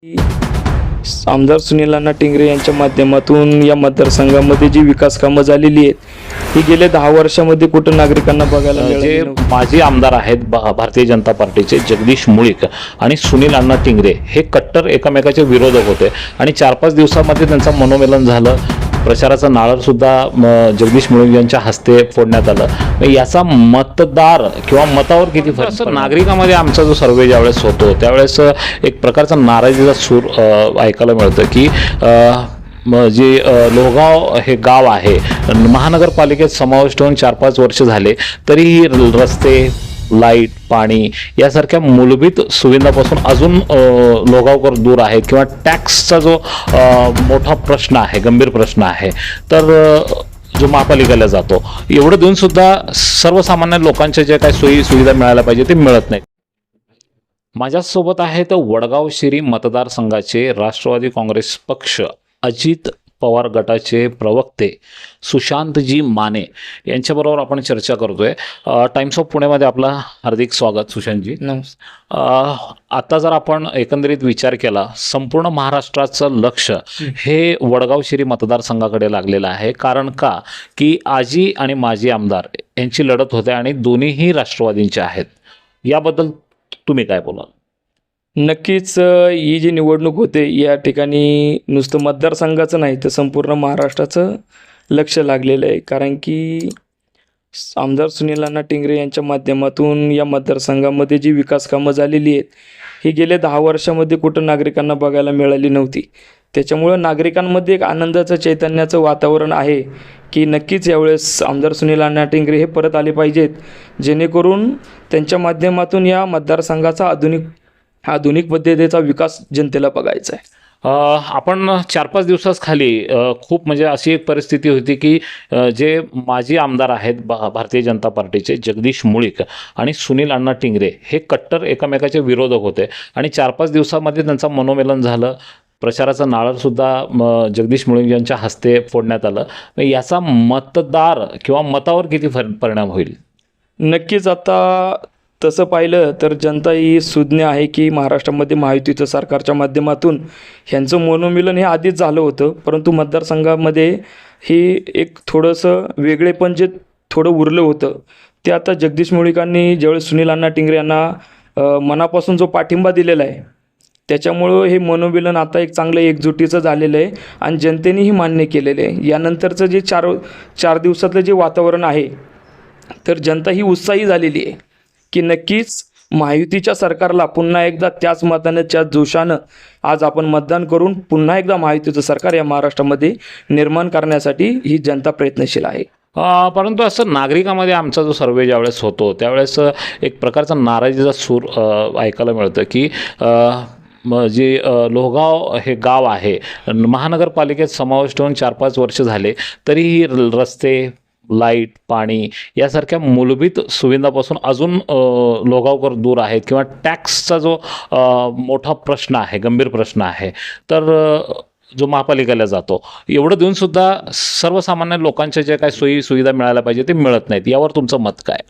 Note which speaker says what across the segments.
Speaker 1: आमदार सुनील अण्णा टिंगरे यांच्या माध्यमातून या मतदारसंघामध्ये जी विकास कामं झालेली आहेत ही गेल्या 10 वर्षामध्ये कुठं नागरिकांना बघायला
Speaker 2: जे
Speaker 1: मिळाली नव्हती.
Speaker 2: माजी आमदार आहेत भारतीय जनता पार्टीचे जगदीश मुळीक आणि सुनील अण्णा टिंगरे हे कट्टर एकमेकाचे विरोधक होते आणि 4-5 दिवसामध्ये त्यांचं मनोमिलन झालं. प्रचाराचं नारळ सुद्धा जगदीश मुळीक यांच्या हस्ते फोडण्यात आलं. मग याचा मतदार किंवा मतावर किती फरक असं नागरिकांमध्ये आमचा जो सर्वे ज्यावेळेस होतो त्यावेळेस एक प्रकारचा नाराजीचा सूर ऐकायला मिळतं की जे लोहगाव हे गाव आहे महानगरपालिकेत समाविष्ट होऊन 4-5 वर्ष झाले तरीही रस्ते, लाईट, पाणी यासारख्या मूलभूत सुविधांपासून अजून लोहगावकर दूर आहेत किंवा टॅक्सचा जो मोठा प्रश्न आहे, गंभीर प्रश्न आहे, तर जो महापालिकेला जातो एवढं देऊन सुद्धा सर्वसामान्य लोकांच्या ज्या काही सोयी सुविधा मिळायला पाहिजे ते मिळत नाही. माझ्यासोबत आहेत वडगाव शिरी मतदारसंघाचे राष्ट्रवादी काँग्रेस पक्ष अजित पवार गटाचे प्रवक्ते सुशांतजी माने यांच्याबरोबर आपण चर्चा करतोय. टाइम्स ऑफ पुणेमध्ये आपलं हार्दिक स्वागत सुशांतजी. आता जर आपण एकंदरीत विचार केला संपूर्ण महाराष्ट्राचं लक्ष हे वडगाव शिरी मतदारसंघाकडे लागलेलं आहे. कारण का की आजी आणि माजी आमदार यांची लढत होते आणि दोन्हीही राष्ट्रवादींचे आहेत. याबद्दल तुम्ही काय बोलाल?
Speaker 1: नक्कीच ही जी निवडणूक होते या ठिकाणी नुसतं मतदारसंघाचं नाही तर संपूर्ण महाराष्ट्राचं लक्ष लागलेलं आहे. कारण की आमदार सुनील अण्णा टिंगरे यांच्या माध्यमातून या मतदारसंघामध्ये जी विकास कामं झालेली आहेत ही गेल्या 10 वर्षामध्ये कुठं नागरिकांना बघायला मिळाली नव्हती. त्याच्यामुळं नागरिकांमध्ये एक आनंदाचं चैतन्याचं वातावरण आहे की नक्कीच यावेळेस आमदार सुनील अण्णा टिंगरे हे परत आले पाहिजेत, जेणेकरून त्यांच्या माध्यमातून या मतदारसंघाचा आधुनिक पद्धतीचा विकास जनतेला बघायचा आहे.
Speaker 2: आपण 4-5 दिवसाच खाली खूप म्हणजे अशी एक परिस्थिती होती की जे माजी आमदार आहेत भारतीय जनता पार्टीचे जगदीश मुळीक आणि सुनील अण्णा टिंगरे हे कट्टर एकमेकाचे विरोधक होते आणि 4-5 दिवसामध्ये त्यांचं मनोमिलन झालं. प्रचाराचं नारळ सुद्धा जगदीश मुळीक यांच्या हस्ते फोडण्यात आलं. मग याचा मतदार किंवा मतावर किती परिणाम होईल?
Speaker 1: नक्कीच आता तसं पाहिलं तर जनता ही सुज्ञ आहे की महाराष्ट्रामध्ये महायुतीचं सरकारच्या माध्यमातून ह्यांचं मनोमिलन हे आधीच झालं होतं, परंतु मतदारसंघामध्ये हे एक थोडंसं वेगळेपण जे थोडं उरलं होतं ते आता जगदीश मुळीकांनी ज्यावेळेस सुनील अण्णा टिंगरे यांना मनापासून जो पाठिंबा दिलेला आहे त्याच्यामुळं हे मनोमिलन आता एक चांगलं एकजुटीचं झालेलं आहे आणि जनतेनेही मान्य केलेलं आहे. यानंतरचं जे चार दिवसातलं जे वातावरण आहे तर जनता ही उत्साही झालेली आहे की नक्कीच महायुतीच्या सरकारला पुन्हा एकदा त्याच मतानं त्याच जोशानं आज आपण मतदान करून पुन्हा एकदा महायुतीचं सरकार या महाराष्ट्रामध्ये निर्माण करण्यासाठी ही जनता प्रयत्नशील आहे.
Speaker 2: परंतु असं नागरिकांमध्ये आमचा जो सर्वे ज्यावेळेस होतो त्यावेळेस एक प्रकारचा नाराजीचा सूर ऐकायला मिळतं की जे लोहगाव हे गाव आहे महानगरपालिकेत समाविष्ट होऊन 4-5 वर्ष झाले तरीही रस्ते, लाईट, पाणी यासारख्या मूलभूत सुविधांपासून अजून लोहगावकर दूर आहेत किंवा टॅक्सचा जो मोठा प्रश्न आहे, गंभीर प्रश्न आहे, तर जो महापालिकेला जातो एवढं देऊन सुद्धा सर्वसामान्य लोकांच्या ज्या काही सोयी सुविधा मिळायला पाहिजे ते मिळत नाहीत. यावर तुमचं मत काय?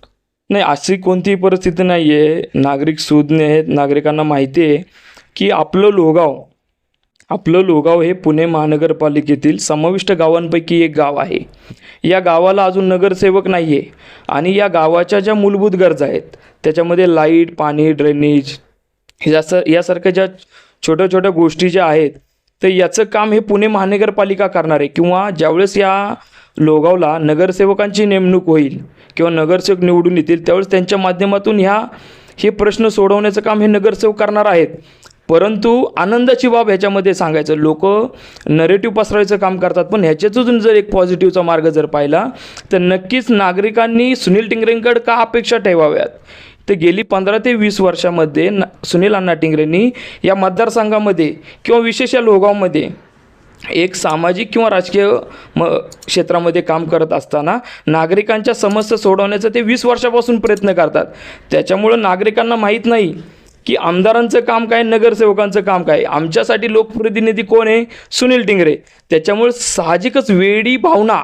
Speaker 1: नाही, अशी कोणतीही परिस्थिती नाही आहे. नागरिक सुज्ञ आहेत, नागरिकांना माहिती आहे की आपलं लोहगाव हे पुणे महानगरपालिकेतील समाविष्ट गावांपैकी एक गाव आहे. या गावाला अजून नगरसेवक नाही आहे आणि या गावाच्या ज्या मूलभूत गरजा आहेत त्याच्यामध्ये लाईट, पाणी, ड्रेनेज यासारख्या ज्या छोट्या छोट्या गोष्टी ज्या आहेत तर याचं काम हे पुणे महानगरपालिका करणार आहे. किंवा ज्यावेळेस या लोहगावला नगरसेवकांची नेमणूक होईल किंवा नगरसेवक निवडून येतील त्यावेळेस त्यांच्या माध्यमातून हे प्रश्न सोडवण्याचं काम हे नगरसेवक करणार आहेत. परंतु आनंदाची बाब ह्याच्यामध्ये सांगायचं, लोक नरेटिव्ह पसरवायचं काम करतात, पण ह्याच्यातून जर एक पॉझिटिव्हचा मार्ग जर पाहिला तर नक्कीच नागरिकांनी सुनील टिंगरेंकडे का अपेक्षा ठेवाव्यात. तर गेली 15 ते 20 वर्षामध्ये सुनील अण्णा टिंगरेंनी या मतदारसंघामध्ये किंवा विशेष या लोहगावमध्ये एक सामाजिक किंवा राजकीय क्षेत्रामध्ये काम करत असताना नागरिकांच्या समस्या सोडवण्याचा ते 20 वर्षापासून प्रयत्न करतात. त्याच्यामुळं नागरिकांना माहीत नाही की आमदारांचं काम काय, नगरसेवकांचं काम काय. आमच्यासाठी लोकप्रतिनिधी कोण आहे? सुनील टिंगरे. त्याच्यामुळे साहजिकच वेडी भावना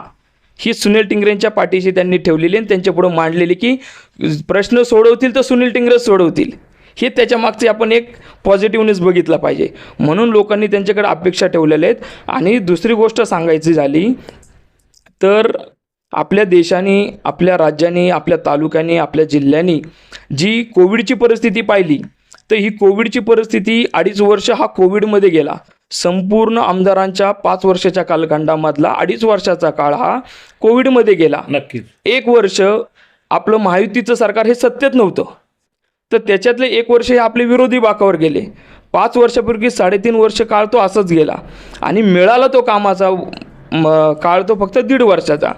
Speaker 1: ही सुनील टिंगरेंच्या पाठीशी त्यांनी ठेवलेली आणि त्यांच्यापुढं मांडलेली की प्रश्न सोडवतील तर सुनील टिंगरेच सोडवतील. हे त्याच्या मागचे आपण एक पॉझिटिव्हनेस बघितला पाहिजे. म्हणून लोकांनी त्यांच्याकडे अपेक्षा ठेवलेल्या आहेत. आणि दुसरी गोष्ट सांगायची झाली तर आपल्या देशाने, आपल्या राज्याने, आपल्या तालुक्याने, आपल्या जिल्ह्यांनी जी कोविडची परिस्थिती पाहिली तर ही कोविडची परिस्थिती 2.5 वर्ष हा कोविडमध्ये गेला. संपूर्ण आमदारांच्या 5 वर्षाच्या कालखंडामधला 2.5 वर्षाचा काळ हा कोविडमध्ये गेला.
Speaker 2: नक्कीच.
Speaker 1: 1 वर्ष आपलं महायुतीचं सरकार हे सत्तेत नव्हतं, तर त्याच्यातले 1 वर्ष हे आपले विरोधी बाकावर गेले. 5 वर्षापूर्वी 3.5 वर्ष काळ तो असाच गेला. आणि मिळाला तो कामाचा काळ तो फक्त 1.5 वर्षाचा.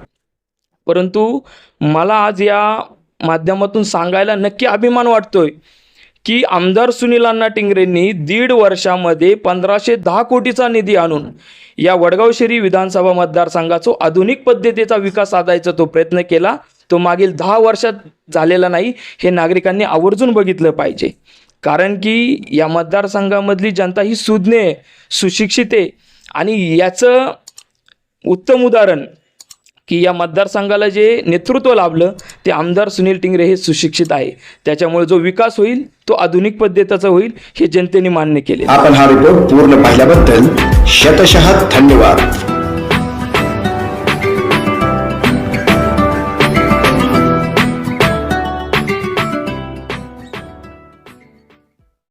Speaker 1: परंतु मला आज या माध्यमातून सांगायला नक्की अभिमान वाटतोय की आमदार सुनील अण्णा टिंगरेंनी 1.5 वर्षामध्ये 1510 कोटीचा निधी आणून या वडगाव शहरी विधानसभा मतदारसंघाचा आधुनिक पद्धतीचा विकास साधायचा तो प्रयत्न केला. तो मागील 10 वर्षात झालेला नाही, हे नागरिकांनी आवर्जून बघितलं पाहिजे. कारण की या मतदारसंघामधली जनता ही सुज्ञ आहे, सुशिक्षित आहे. आणि याचं उत्तम उदाहरण की या मतदारसंघाला जे नेतृत्व लाभलं ते आमदार सुनील टिंगरे हे सुशिक्षित आहे. त्याच्यामुळे जो विकास होईल तो आधुनिक पद्धतीचा होईल हे जनतेने मान्य केले.
Speaker 3: आपण हा रिपोर्ट पूर्ण पाहिल्याबद्दल शतशः धन्यवाद.